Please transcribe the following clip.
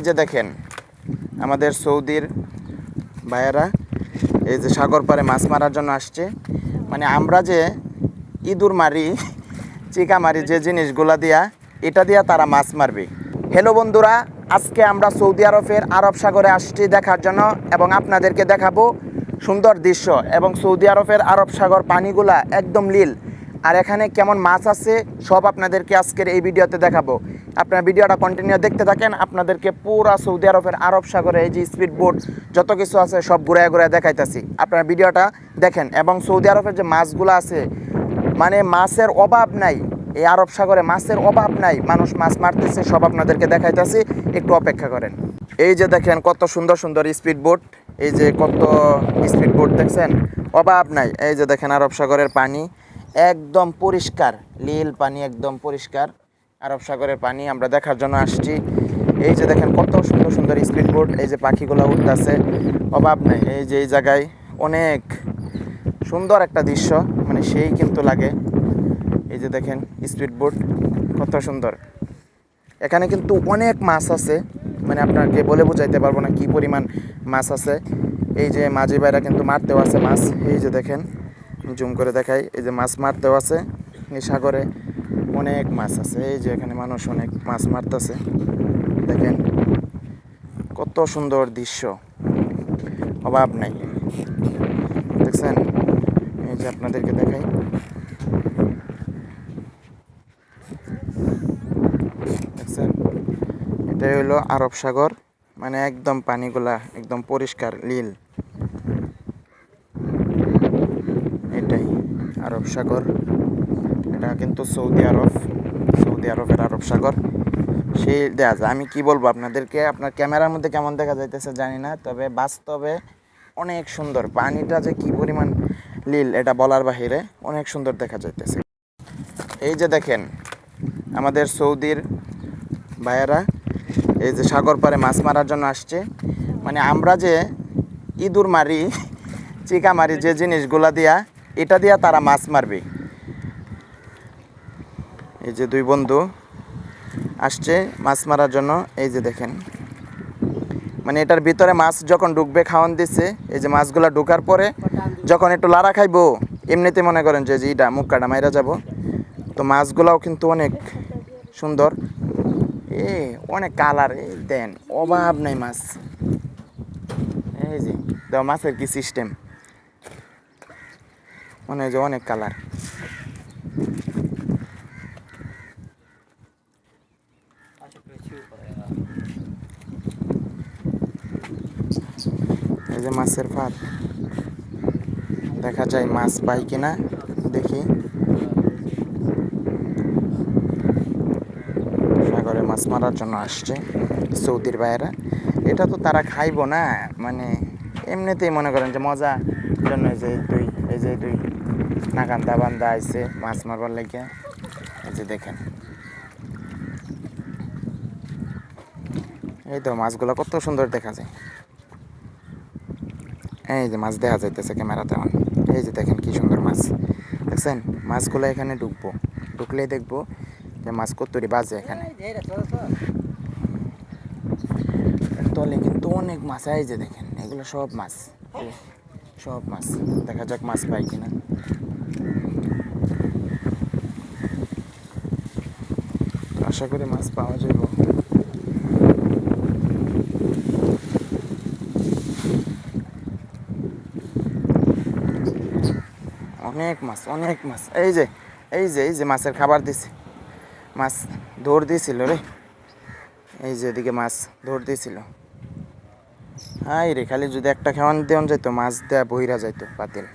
যে দেখেন আমাদের সৌদির ভাইয়েরা এই যে সাগর পাড়ে মাছ মারার জন্য আসছে। মানে আমরা যে ইঁদুর মারি, চিকা মারি, যে জিনিসগুলা দিয়া, এটা দিয়া তারা মাছ মারবে। হ্যালো বন্ধুরা, আজকে আমরা সৌদি আরবের আরব সাগরে আসছি দেখার জন্য এবং আপনাদেরকে দেখাবো সুন্দর দৃশ্য। এবং সৌদি আরবের আরব সাগর পানিগুলা একদম নীল, আর এখানে কেমন মাছ আছে সব আপনাদেরকে আজকের এই ভিডিওতে দেখাবো। আপনারা ভিডিওটা কন্টিনিউ দেখতে থাকেন, আপনাদেরকে পুরা সৌদি আরবের আরব সাগরে এই যে স্পিড বোট যত কিছু আছে সব ঘুরায় ঘুরায় দেখাইতেছি। আপনারা ভিডিওটা দেখেন। এবং সৌদি আরবের যে মাছগুলো আছে, মানে মাছের অভাব নাই, এই আরব সাগরে মাছের অভাব নাই, মানুষ মাছ মারতেছে, সব আপনাদেরকে দেখাইতেছি, একটু অপেক্ষা করেন। এই যে দেখেন কত সুন্দর সুন্দর স্পিড বোট, এই যে কত স্পিড বোট দেখছেন, অভাব নাই। এই যে দেখেন আরব সাগরের পানি একদম পরিষ্কার, নীল পানি, একদম পরিষ্কার আরব সাগরের পানি আমরা দেখার জন্য আসছি। এই যে দেখেন কত সুন্দর সুন্দর স্পিড বোট, এই যে পাখিগুলো উঠতেছে, অভাব নাই। এই যে এই জায়গায় অনেক সুন্দর একটা দৃশ্য, মানে সেই কিন্তু লাগে। এই যে দেখেন স্পিড বোট কত সুন্দর। এখানে কিন্তু অনেক মাছ আছে, মানে আপনাকে বলে বোঝাইতে পারবো না কি পরিমাণ মাছ আছে। এই যে মাঝি ভাইরা কিন্তু মারতেও আছে মাছ, এই যে দেখেন জুম করে দেখাই, এই যে মাছ মারতেও আছে। এই সাগরে অনেক মাছ আছে, এই যে এখানে মানুষ অনেক মাছ মারতেছে। দেখেন কত সুন্দর দৃশ্য, অভাব নাই। দেখছেন, এই যে আপনাদেরকে দেখাই, দেখছেন এটাই হলো আরব সাগর, মানে একদম পানিগুলা একদম পরিষ্কার নীল। এটাই আরব সাগর, এটা কিন্তু সৌদি আরবের আরব সাগর সেই দেখা যায়। আমি কি বলবো আপনাদেরকে, আপনার ক্যামেরার মধ্যে কেমন দেখা যাইতেছে জানি না, তবে বাস্তবে অনেক সুন্দর। পানিটা যে কি পরিমাণ নীল এটা বলার বাহিরে, অনেক সুন্দর দেখা যাইতেছে। এই যে দেখেন আমাদের সৌদির ভাইয়েরা এই যে সাগর পাড়ে মাছ মারার জন্য আসছে। মানে আমরা যে ইঁদুর মারি, চিকা মারি, যে জিনিসগুলা দিয়া, এটা দিয়া তারা মাছ মারবে। এই যে দুই বন্ধু আসছে মাছ মারার জন্য। এই যে দেখেন, মানে এটার ভিতরে মাছ যখন ঢুকবে, খাওয়ান দিচ্ছে, এই যে মাছগুলা ঢুকার পরে যখন একটু লাড়া খাইবো, এমনিতে মনে করেন যে এটা মুখ কাটা মাইরা যাব। তো মাছগুলাও কিন্তু অনেক সুন্দর, অনেক কালার, এই দেন অভাব নাই মাছ। এই যে দেখ মাছের কি সিস্টেম, মনে হয় যে অনেক কালার। এই যে মাছের ফাঁদ, দেখা যায় মাছ পাই কিনা দেখি। সাগরে মাছ মারার জন্য আসছে সৌদির ভাইয়েরা। এটা তো তারা খাইবো না, মানে এমনিতেই মনে করেন যে মজা জন্য এই যে তুই নাকান্দা বান্দা আইছে মাছ মারবার লাগিয়া। এই যে দেখেন, এই তো মাছগুলো কত সুন্দর দেখা যায়। এই যে মাছ দেখা যাইতেছে ক্যামেরাতে। এই যে দেখেন কি সুন্দর মাছ, দেখছেন? মাছগুলো এখানে ঢুকলেই দেখবো যে মাছ কতরি বাজে। এখানে তলে কিন্তু অনেক মাছ। এই যে দেখেন এগুলো সব মাছ, সব মাছ। দেখা যাক মাছ পাই কিনা। আশা করি মাছ পাওয়া যাবে। অনেক মাছ, অনেক মাছ। এই যে মাছের খাবার দিছে, মাছ দৌড় দিয়েছিল রে। এই যে এদিকে মাছ দৌড় দিয়েছিল। হাই রে, খালি যদি একটা খাওয়ান দেওয়ান যাইতো, মাছ দেয়া বহিরা যাইতো পাতিল।